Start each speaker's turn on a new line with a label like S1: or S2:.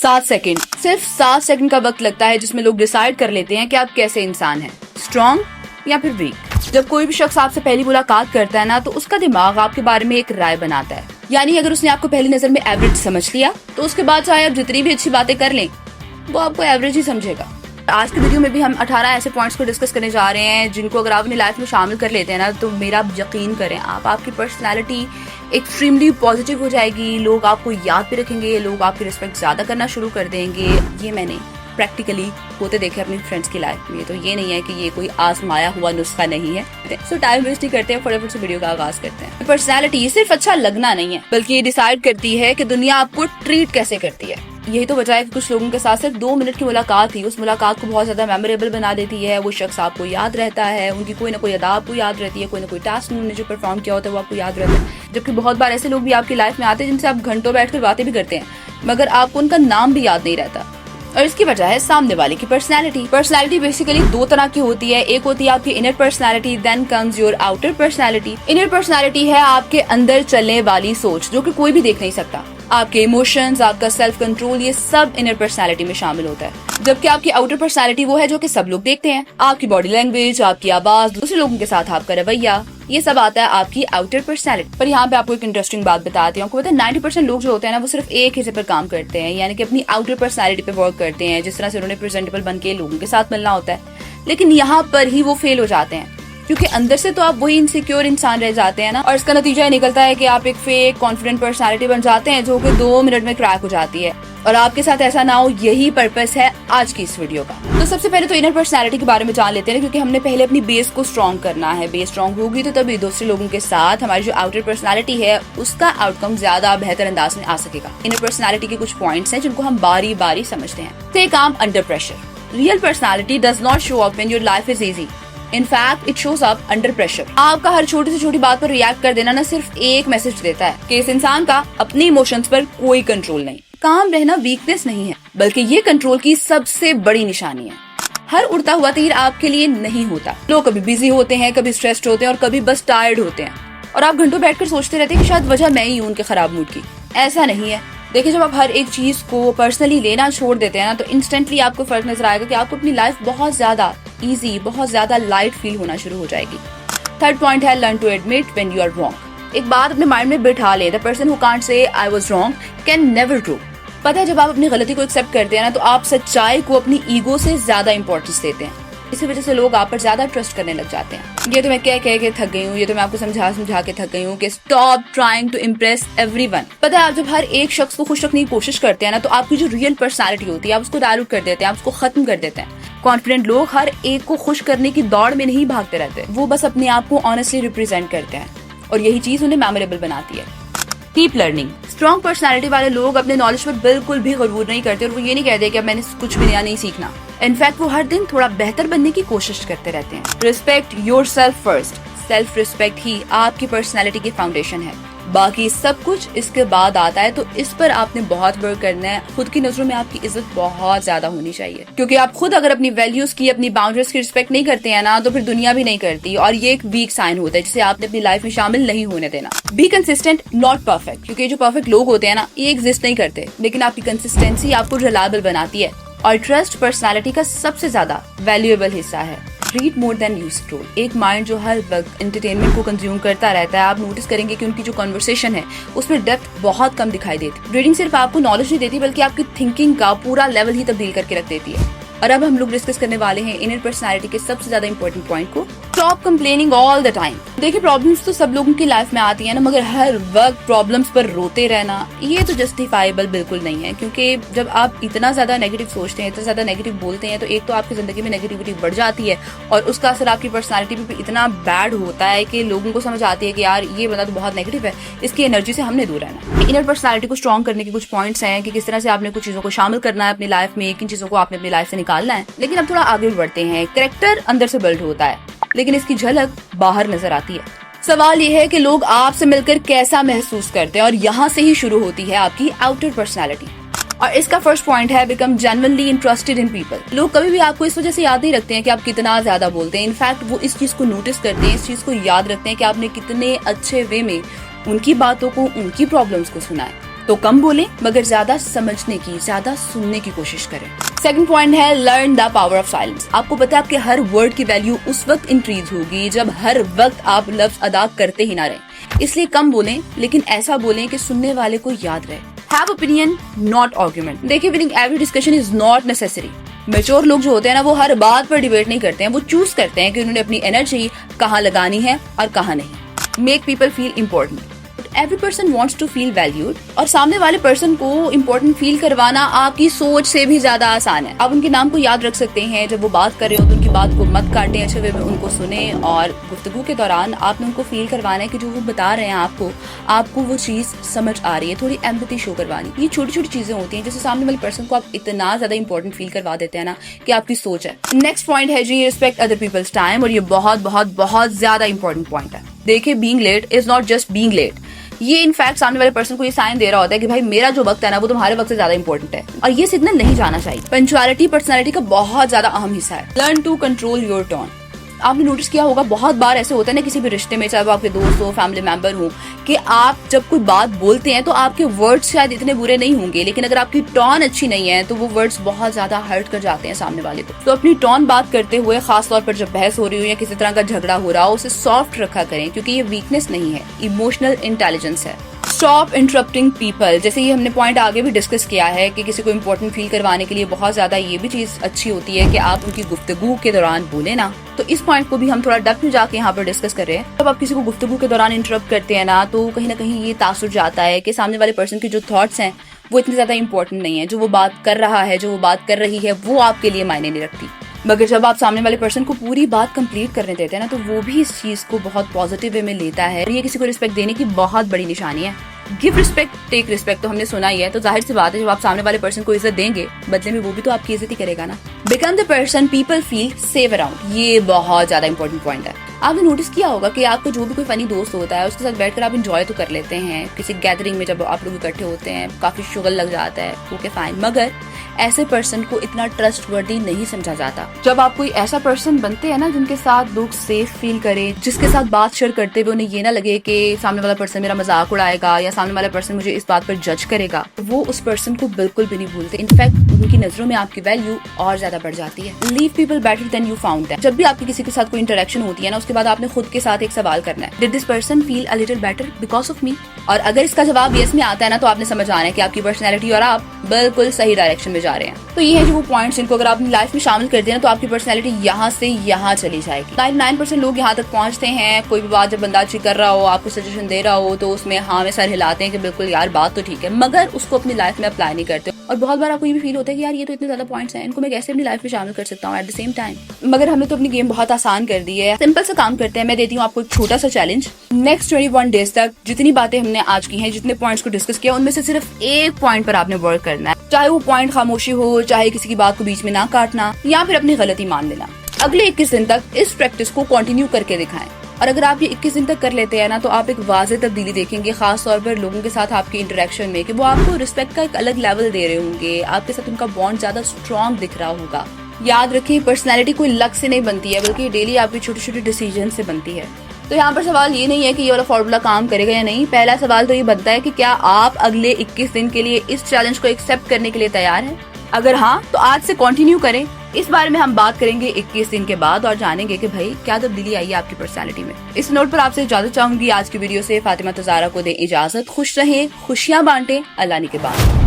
S1: 7 second, सिर्फ 7 second का वक्त लगता है जिसमें लोग डिसाइड कर लेते हैं कि आप कैसे इंसान हैं, स्ट्रॉन्ग या फिर वीक। जब कोई भी शख्स आपसे पहली मुलाकात करता है ना, तो उसका दिमाग आपके बारे में एक राय बनाता है। यानी अगर उसने आपको पहली नजर में एवरेज समझ लिया, तो उसके बाद चाहे आप जितनी भी अच्छी बातें कर लें, वो आपको एवरेज ही समझेगा। आज की वीडियो में भी हम 18 ऐसे पॉइंट्स को डिस्कस करने जा रहे हैं जिनको अगर आप अपनी लाइफ में शामिल कर लेते हैं ना, तो मेरा यकीन करें आपकी पर्सनैलिटी एक्सट्रीमली पॉजिटिव हो जाएगी। लोग आपको याद भी रखेंगे, लोग आपकी रिस्पेक्ट ज्यादा करना शुरू कर देंगे। ये मैंने प्रैक्टिकली होते देखे अपनी फ्रेंड्स की लाइफ में, तो ये नहीं है कि ये कोई आजमाया हुआ नुस्खा नहीं है। सो टाइम वेस्ट नहीं करते हैं, फटाफट से वीडियो का आगाज करते हैं। पर्सनैलिटी सिर्फ अच्छा लगना नहीं है, बल्कि ये डिसाइड करती है कि दुनिया आपको ट्रीट कैसे करती है। यही तो वजह है कि कुछ लोगों के साथ सिर्फ 2 मिनट की मुलाकात थी, उस मुलाकात को बहुत ज्यादा मेमोरेबल बना देती है। वो शख्स आपको याद रहता है, उनकी कोई ना कोई अदा आपको याद रहती है, कोई ना कोई टास्क उन्होंने जो परफॉर्म किया होता है वो आपको याद रहता है। जबकि बहुत बार ऐसे लोग भी आपकी लाइफ में आते हैं जिनसे आप घंटों बैठकर बातें भी करते हैं, मगर आपको उनका नाम भी याद नहीं रहता। और इसकी वजह है सामने वाले की पर्सनैलिटी। पर्सनैलिटी बेसिकली 2 तरह की होती है। एक होती है आपकी inner personality, then comes your outer personality. Inner personality है आपके अंदर चलने वाली सोच, जो कि कोई भी देख नहीं सकता। आपके इमोशंस, आपका सेल्फ कंट्रोल, ये सब इनर पर्सनैलिटी में शामिल होता है। जबकि आपकी आउटर पर्सनैलिटी वो है जो कि सब लोग देखते हैं। आपकी बॉडी लैंग्वेज, आपकी आवाज, दूसरे लोगों के साथ आपका रवैया, ये सब आता है आपकी आउटर पर्सनैलिटी। पर यहाँ पे आपको एक इंटरेस्टिंग बात बताती हूँ। आपको पता है 90% लोग जो होते हैं ना, वो सिर्फ एक हिस्से पर काम करते हैं, यानी कि अपनी आउटर पर्सनैलिटी पे वर्क करते हैं, जिस तरह से उन्होंने प्रेजेंटेबल बन के लोगों के साथ मिलना होता है। लेकिन यहाँ पर ही वो फेल हो जाते हैं, क्योंकि अंदर से तो आप वही इनसिक्योर इंसान रह जाते हैं ना। और इसका नतीजा ये निकलता है कि आप एक फेक कॉन्फिडेंट पर्सनालिटी बन जाते हैं, जो कि 2 मिनट में क्रैक हो जाती है। और आपके साथ ऐसा ना हो, यही पर्पस है आज की इस वीडियो का। तो सबसे पहले तो इनर पर्सनालिटी के बारे में जान लेते हैं, क्योंकि हमने पहले अपनी बेस को स्ट्रॉन्ग करना है। बेस स्ट्रॉन्ग होगी तो तभी दूसरे लोगों के साथ हमारी जो आउटर पर्सनालिटी है उसका आउटकम ज्यादा बेहतर अंदाज में आ सकेगा। इनर पर्सनालिटी के कुछ पॉइंट्स हैं जिनको हम बारी बारी समझते हैं। टेक काम under pressure. Real personality does not show up when your life is easy, in fact it shows up under pressure. आपका हर छोटी से छोटी बात पर रिएक्ट कर देना ना सिर्फ एक मैसेज देता है कि इस इंसान का अपने इमोशंस पर कोई कंट्रोल नहीं। काम रहना वीकनेस नहीं है, बल्कि ये कंट्रोल की सबसे बड़ी निशानी है। हर उड़ता हुआ तीर आपके लिए नहीं होता। लोग कभी बिजी होते हैं, कभी स्ट्रेस्ड होते हैं और कभी बस टायर्ड होते हैं, और आप घंटों बैठकर सोचते रहते हैं कि शायद वजह मैं ही हूँ उनके खराब मूड की। ऐसा नहीं है। देखिए, जब आप हर एक चीज को पर्सनली लेना छोड़ देते हैं ना, तो इंस्टेंटली आपको फर्क नजर आएगा कि आपको अपनी लाइफ बहुत ज्यादा इजी, बहुत ज्यादा लाइट फील होना शुरू हो जाएगी। थर्ड पॉइंट है learn to admit when you are wrong. एक बात अपने माइंड में बिठा ले, the person who can't say I was wrong can never grow. पता है, जब आप अपनी गलती को एक्सेप्ट करते हैं ना, तो आप सच्चाई को अपनी ईगो से ज्यादा इंपॉर्टेंस देते हैं। इसी वजह से लोग आप पर ज्यादा ट्रस्ट करने लग जाते हैं। ये तो मैं कह के थक गई हूँ, ये तो मैं आपको समझा के थक गई हूँ कि stop trying to impress everyone. पता है, आप जब हर एक शख्स को खुश रखने की कोशिश करते हैं ना, तो आपकी जो रियल पर्सनैलिटी होती है आप उसको डायल्यूट कर देते हैं, आप उसको खत्म कर देते हैं। कॉन्फिडेंट लोग हर एक को खुश करने की दौड़ में नहीं भागते रहते, वो बस अपने आप को ऑनेस्टली रिप्रेजेंट करते हैं, और यही चीज उन्हें मेमोरेबल बनाती है। Keep learning. स्ट्रॉन्ग पर्सनैलिटी वाले लोग अपने नॉलेज पर बिल्कुल भी गरूर नहीं करते, और वो ये नहीं कहते कि अब मैंने कुछ भी नया नहीं सीखना। इनफैक्ट वो हर दिन थोड़ा बेहतर बनने की कोशिश करते रहते हैं। Respect yourself first. Self respect ही आपकी पर्सनैलिटी की फाउंडेशन है, बाकी सब कुछ इसके बाद आता है। तो इस पर आपने बहुत वर्क करना है। खुद की नजरों में आपकी इज्जत बहुत ज्यादा होनी चाहिए, क्योंकि आप खुद अगर अपनी वैल्यूज की, अपनी बाउंड्रीज की रिस्पेक्ट नहीं करते हैं ना, तो फिर दुनिया भी नहीं करती, और ये एक वीक साइन होता है जिसे आपने अपनी लाइफ में शामिल नहीं होने देना। बी कंसिस्टेंट नॉट परफेक्ट, क्योंकि जो परफेक्ट लोग होते हैं ना, ये एग्जिस्ट नहीं करते, लेकिन आपकी कंसिस्टेंसी आपको रिलायबल बनाती है। और ट्रस्ट पर्सनैलिटी का सबसे ज्यादा वैल्यूएबल हिस्सा है। Read more than you scroll. एक माइंड जो हर वक्त एंटरटेनमेंट को कंज्यूम करता रहता है, आप नोटिस करेंगे कि उनकी जो कन्वर्सेशन है उसमें डेप्थ बहुत कम दिखाई देती। रीडिंग सिर्फ आपको नॉलेज नहीं देती, बल्कि आपकी थिंकिंग का पूरा लेवल ही तब्दील करके रख देती है। और अब हम लोग डिस्कस करने वाले हैं इनर पर्सनैलिटी के सबसे ज्यादा इंपॉर्टेंट पॉइंट को, stop complaining all the time. देखिए, प्रॉब्लम्स तो सब लोगों की लाइफ में आती है ना, मगर हर वक्त प्रॉब्लम्स पर रोते रहना, ये तो जस्टिफाइबल बिल्कुल नहीं है। क्योंकि जब आप इतना ज्यादा नेगेटिव सोचते हैं, इतना ज्यादा नेगेटिव बोलते हैं, तो एक तो आपकी जिंदगी में नेगेटिविटी बढ़ जाती है, और उसका असर आपकी पर्सनैलिटी पे भी इतना बैड होता है कि लोगों को समझ आती है कि यार ये बंदा तो बहुत नेगेटिव है, इसकी एनर्जी से हमने दूर रहना। इनर पर्सनैलिटी को स्ट्रॉन्ग करने के कुछ पॉइंट्स हैं कि किस तरह से आपने कुछ चीजों को शामिल करना है अपनी लाइफ में, किन चीजों को आपने अपनी लाइफ से निकालना है। लेकिन अब थोड़ा आगे बढ़ते हैं। कैरेक्टर अंदर से बिल्ड होता है, लेकिन इसकी झलक बाहर नजर आती है। सवाल ये है कि लोग आपसे मिलकर कैसा महसूस करते हैं, और यहाँ से ही शुरू होती है आपकी आउटर पर्सनैलिटी। और इसका फर्स्ट पॉइंट है become genuinely interested in people. लोग कभी भी आपको इस वजह से याद नहीं रखते हैं कि आप कितना ज्यादा बोलते हैं। इनफैक्ट वो इस चीज को नोटिस करते हैं, इस चीज को याद रखते हैं कि आपने कितने अच्छे वे में उनकी बातों को, उनकी प्रॉब्लम्स को सुना है। तो कम बोलें मगर ज्यादा समझने की, ज्यादा सुनने की कोशिश करें। सेकंड पॉइंट है learn the power of silence. आपको पता है आपके हर वर्ड की वैल्यू उस वक्त इंक्रीज होगी जब हर वक्त आप लफ्ज अदा करते ही ना रहें। इसलिए कम बोलें लेकिन ऐसा बोलें कि सुनने वाले को याद रहे। Have opinion not argument. देखिए winning every discussion is not necessary. Mature लोग जो होते हैं ना वो हर बात पर डिबेट नहीं करते हैं, वो चूज करते हैं कि उन्होंने अपनी एनर्जी कहाँ लगानी है और कहाँ नहीं। Make people feel important. Every person wants to feel valued और सामने वाले पर्सन को इम्पोर्टेंट फील करवाना आपकी सोच से भी ज्यादा आसान है। आप उनके नाम को याद रख सकते हैं। जब वो बात कर रहे हो तो उनकी बात को मत काटें, अच्छे वे में उनको सुने और गुफ्तगू के दौरान आपने उनको फील करवाना है कि जो वो बता रहे हैं आपको वो चीज समझ आ रही है। थोड़ी एम्पैथी शो करवानी। ये छोटी छोटी चीजें होती हैं जैसे सामने वाले पर्सन को आप इतना ज्यादा इंपॉर्टेंट फील करवा देते हैं ना कि आपकी सोच है। नेक्स्ट पॉइंट है जी रिस्पेक्ट अदर पीपल्स टाइम और ये बहुत बहुत बहुत ज्यादा इंपॉर्टेंट पॉइंट है। देखिए being late is not just being late. ये इनफैक्ट सामने वाले पर्सन को ये साइन दे रहा होता है कि भाई मेरा जो वक्त है ना वो तुम्हारे वक्त से ज्यादा इंपॉर्टेंट है और ये सिग्नल नहीं जाना चाहिए। पंक्चुअलिटी पर्सनालिटी का बहुत ज्यादा अहम हिस्सा है। Learn to control your tone. आपने नोटिस किया होगा बहुत बार ऐसे होता है ना किसी भी रिश्ते में, चाहे वो आपके दोस्त हो, फैमिली मेंबर हो, कि आप जब कोई बात बोलते हैं तो आपके वर्ड्स शायद इतने बुरे नहीं होंगे लेकिन अगर आपकी टोन अच्छी नहीं है तो वो वर्ड्स बहुत ज्यादा हर्ट कर जाते हैं सामने वाले को। तो अपनी टोन बात करते हुए खासतौर पर जब बहस हो रही हो या किसी तरह का झगड़ा हो रहा हो उसे सॉफ्ट रखा करें क्योंकि ये वीकनेस नहीं है, इमोशनल इंटेलिजेंस है। Stop interrupting people. जैसे ये हमने पॉइंट आगे भी डिस्कस किया है कि किसी को इम्पोर्टेंट फील करवाने के लिए बहुत ज्यादा ये भी चीज अच्छी होती है कि आप उनकी गुफ्तगू के दौरान बोले ना। तो इस पॉइंट को भी हम थोड़ा डेप्थ में जाके यहाँ पर डिस्कस कर रहे हैं। जब आप किसी को गुफ्तगू के दौरान इंटरप्ट करते हैं ना तो कहीं ना कहीं ये तासुर जाता है कि सामने वाले पर्सन के जो थॉट्स हैं वो इतने ज्यादा इंपॉर्टेंट नहीं है। जो वो बात कर रहा है, जो वो बात कर रही है वो आपके लिए मायने नहीं रखती। मगर जब आप सामने वाले पर्सन को पूरी बात कंप्लीट करने देते हैं ना तो वो भी इस चीज को बहुत पॉजिटिव वे में लेता है और ये किसी को रिस्पेक्ट देने की बहुत बड़ी निशानी है। गिव रिस्पेक्ट टेक रिस्पेक्ट तो हमने सुना ही है, तो जाहिर सी बात है जब आप सामने वाले पर्सन को इज्जत देंगे बदले में वो भी तो आपकी इज्जत ही करेगा ना। Become the person people feel safe around. ये बहुत ज्यादा इंपॉर्टेंट पॉइंट है। आपने नोटिस किया होगा कि आपको जो भी कोई फनी दोस्त होता है उसके साथ बैठकर आप इंजॉय तो कर लेते हैं। किसी गैदरिंग में जब आप लोग इकट्ठे होते हैं काफी शुगल लग जाता है, ओके फाइन, मगर ऐसे पर्सन को इतना ट्रस्टवर्दी नहीं समझा जाता। जब आप कोई ऐसा पर्सन बनते हैं ना जिनके साथ लोग सेफ फील करे, जिसके साथ बात शेयर करते हुए उन्हें ये ना लगे कि सामने वाला पर्सन मेरा मजाक उड़ाएगा या सामने वाला पर्सन मुझे इस बात पर जज करेगा, वो उस पर्सन को बिल्कुल भी नहीं भूलते। इनफैक्ट उनकी नजरों में आपकी वैल्यू और ज्यादा बढ़ जाती है। Leave people better than you found them. जब भी आपकी किसी के साथ कोई इंटरेक्शन होती है ना उसके बाद आपने खुद के साथ एक सवाल करना है, did this person feel a little better because of me? और अगर इसका जवाब यस में आता है ना तो आपने समझ आना है कि आपकी पर्सनैलिटी और आप बिल्कुल सही डायरेक्शन में जा रहे हैं। तो ये है जो वो पॉइंट्स जिनको अगर आप अपनी लाइफ में शामिल कर दिया ना तो आपकी पर्सनैलिटी यहाँ से यहाँ चली जाएगी। 99% लोग यहाँ तक पहुँचते हैं। कोई भी बात जब बंदा अच्छी कर रहा हो, आपको सजेशन दे रहा हो तो उसमें हाँ में सर हिलाते हैं कि बिल्कुल यार बात तो ठीक है, मगर उसको अपनी लाइफ में अप्लाई नहीं करते। और बहुत बार आपको ये भी फील होता है कि यार ये तो इतने ज्यादा पॉइंट्स हैं, इनको मैं कैसे अपनी लाइफ में शामिल कर सकता हूँ एट द सेम टाइम। मगर हमने तो अपनी गेम बहुत आसान कर दी है। सिंपल सा काम करते हैं। मैं देती हूँ आपको एक छोटा सा चैलेंज। नेक्स्ट 21 डेज तक जितनी बातें हमने आज की हैं, जितने पॉइंट्स को डिस्कस किया, उनमें से सिर्फ एक पॉइंट पर आपने वर्क करना है। चाहे वो पॉइंट खामोशी हो, चाहे किसी की बात को बीच में ना काटना या फिर अपनी गलती मान लेना। अगले 21 दिन तक इस प्रैक्टिस को कंटिन्यू करके दिखाएं। और अगर आप ये 21 दिन तक कर लेते हैं ना तो आप एक वाज़ेह तब्दीली देखेंगे, खास तौर पर लोगों के साथ आपके इंटरेक्शन में, कि वो आपको रिस्पेक्ट का एक अलग लेवल दे रहे होंगे। आपके साथ उनका बॉन्ड ज्यादा स्ट्रॉन्ग दिख रहा होगा। याद रखिए पर्सनैलिटी कोई लक से नहीं बनती है बल्कि डेली आपकी छोटी छोटी डिसीजन से बनती है। तो यहाँ पर सवाल ये नहीं है कि ये वाला फॉर्मूला काम करेगा या नहीं। पहला सवाल तो ये बनता है कि क्या आप अगले 21 दिन के लिए इस चैलेंज को एक्सेप्ट करने के लिए तैयार हैं? अगर हाँ तो आज से कंटिन्यू करें। इस बारे में हम बात करेंगे 21 दिन के बाद और जानेंगे कि भाई क्या तब्दीली आई है आपकी पर्सनैलिटी में। इस नोट पर आपसे इजाजत चाहूंगी। आज की वीडियो से फातिमा तज़ारा को दें इजाजत। खुश रहें, खुशियां बांटें, अल्लाह के बाद।